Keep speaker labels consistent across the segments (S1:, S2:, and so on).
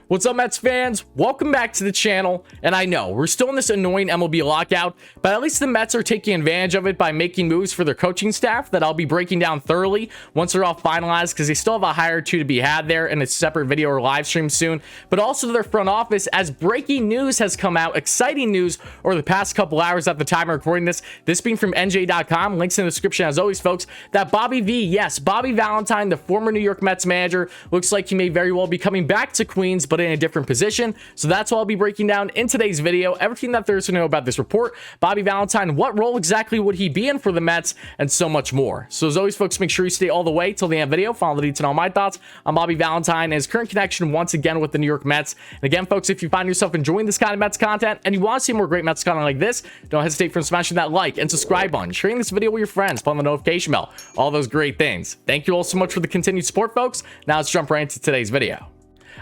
S1: What's up, Mets fans? Welcome back to the channel. And I know we're still in this annoying MLB lockout, but at least the Mets are taking advantage of it by making moves for their coaching staff that I'll be breaking down thoroughly once they're all finalized, because they still have a hire or two to be had there in a separate video or live stream soon. But also their front office, as breaking news has come out, exciting news over the past couple hours at the time of recording this being from NJ.com, links in the description as always, folks, that Bobby V, yes, Bobby Valentine, the former New York Mets manager, looks like he may very well be coming back to Queens, but in a different position. So that's what I'll be breaking down in today's video. Everything that there's to know about this report, Bobby Valentine, what role exactly would he be in for the Mets, and so much more. So as always, folks, make sure you stay all the way till the end of the video. Follow the details on all my thoughts on Bobby Valentine and his current connection once again with the New York Mets. And again, folks, if you find yourself enjoying this kind of Mets content and you want to see more great Mets content like this, don't hesitate from smashing that like and subscribe button, sharing this video with your friends, on the notification bell, all those great things. Thank you all so much for the continued support, folks. Now let's jump right into today's video.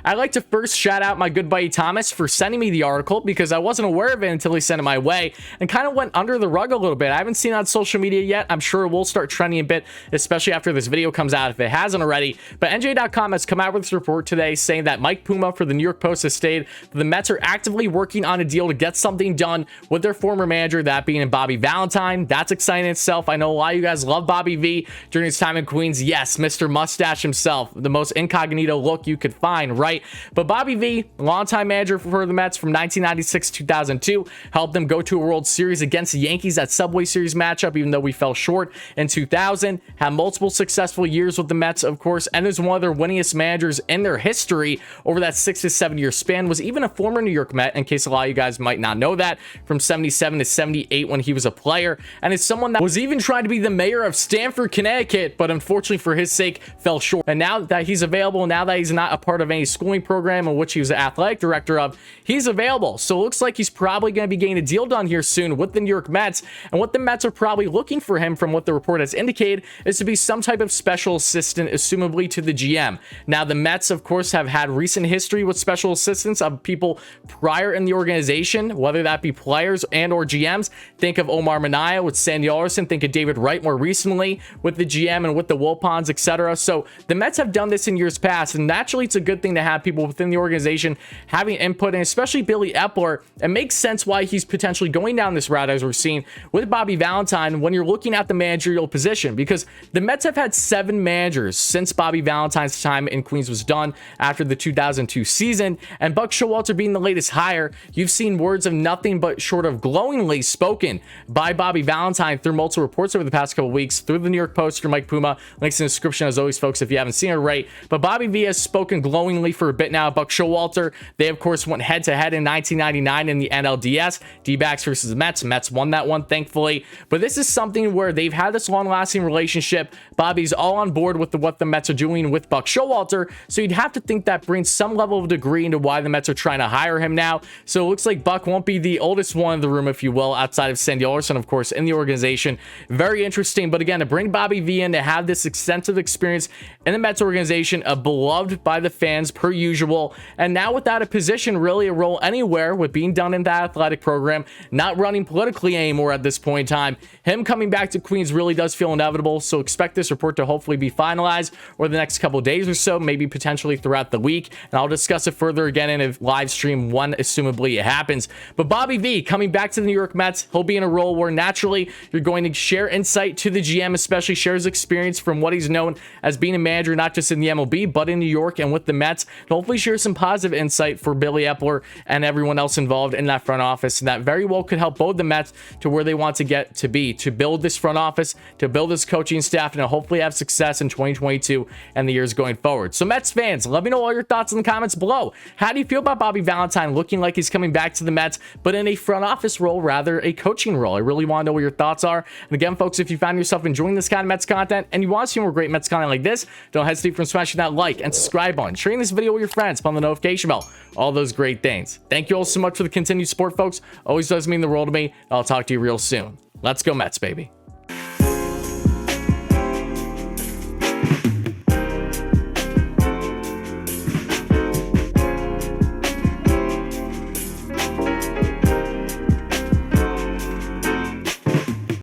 S1: I'd like to first shout out my good buddy Thomas for sending me the article, because I wasn't aware of it until he sent it my way and kind of went under the rug a little bit. I haven't seen it on social media yet. I'm sure it will start trending a bit, especially after this video comes out if it hasn't already. But NJ.com has come out with this report today saying that Mike Puma for the New York Post has stated that the Mets are actively working on a deal to get something done with their former manager, that being Bobby Valentine. That's exciting in itself. I know a lot of you guys love Bobby V during his time in Queens. Yes, Mr. Mustache himself, the most incognito look you could find, right? But Bobby V, longtime manager for the Mets from 1996 to 2002, helped them go to a World Series against the Yankees, that Subway Series matchup, even though we fell short in 2000. Had multiple successful years with the Mets, of course, and is one of their winningest managers in their history over that 6 to 7 year span. Was even a former New York Met, in case a lot of you guys might not know that, from 77 to 78 when he was a player, and is someone that was even trying to be the mayor of Stamford, Connecticut, but unfortunately for his sake fell short. And now that he's available, now that he's not a part of any schooling program in which he was the athletic director of, he's available. So it looks like he's probably going to be getting a deal done here soon with the New York Mets. And what the Mets are probably looking for him, from what the report has indicated, is to be some type of special assistant, assumably to the GM. Now, the Mets, of course, have had recent history with special assistants of people prior in the organization, whether that be players and or GMs. Think of Omar Minaya with Sandy Alderson. Think of David Wright more recently with the GM and with the Wilpons, etc. So the Mets have done this in years past, and naturally it's a good thing to have people within the organization having input, and especially Billy Epler. It makes sense why he's potentially going down this route, as we're seeing with Bobby Valentine, when you're looking at the managerial position, because the Mets have had 7 managers since Bobby Valentine's time in Queens was done after the 2002 season, and Buck Showalter being the latest hire. You've seen words of nothing but short of glowingly spoken by Bobby Valentine through multiple reports over the past couple weeks, through the New York Post, through Mike Puma. Links in the description as always, folks, if you haven't seen it right. But Bobby V has spoken glowingly for a bit now. Buck Showalter, they of course went head to head in 1999 in the NLDS, D-backs versus the Mets. Mets won that one, thankfully. But this is something where they've had this long-lasting relationship. Bobby's all on board with what the Mets are doing with Buck Showalter, so you'd have to think that brings some level of degree into why the Mets are trying to hire him now. So it looks like Buck won't be the oldest one in the room, if you will, outside of Sandy Alderson, of course, in the organization. Very interesting. But again, to bring Bobby V in, to have this extensive experience in the Mets organization, beloved by the fans per usual, and now without a position, really a role anywhere, with being done in that athletic program, not running politically anymore at this point in time, him coming back to Queens really does feel inevitable. So expect this report to hopefully be finalized over the next couple days or so, maybe potentially throughout the week, and I'll discuss it further again in a live stream when assumably it happens. But Bobby V coming back to the New York Mets, he'll be in a role where naturally you're going to share insight to the GM, especially share his experience from what he's known as being a manager, not just in the MLB but in New York and with the Mets, and hopefully share some positive insight for Billy Epler and everyone else involved in that front office, and that very well could help both the Mets to where they want to get to be, to build this front office, to build this coaching staff, and to hopefully have success in 2022 and the years going forward. So Mets fans, let me know all your thoughts in the comments below. How do you feel about Bobby Valentine looking like he's coming back to the Mets, but in a front office role rather a coaching role? I really want to know what your thoughts are. And again, folks, if you find yourself enjoying this kind of Mets content and you want to see more great Mets content like this, don't hesitate from smashing that like and subscribe button, sharing this video with your friends, on the notification bell, all those great things. Thank you all so much for the continued support, folks. Always does mean the world to me. I'll talk to you real soon. Let's go Mets, baby.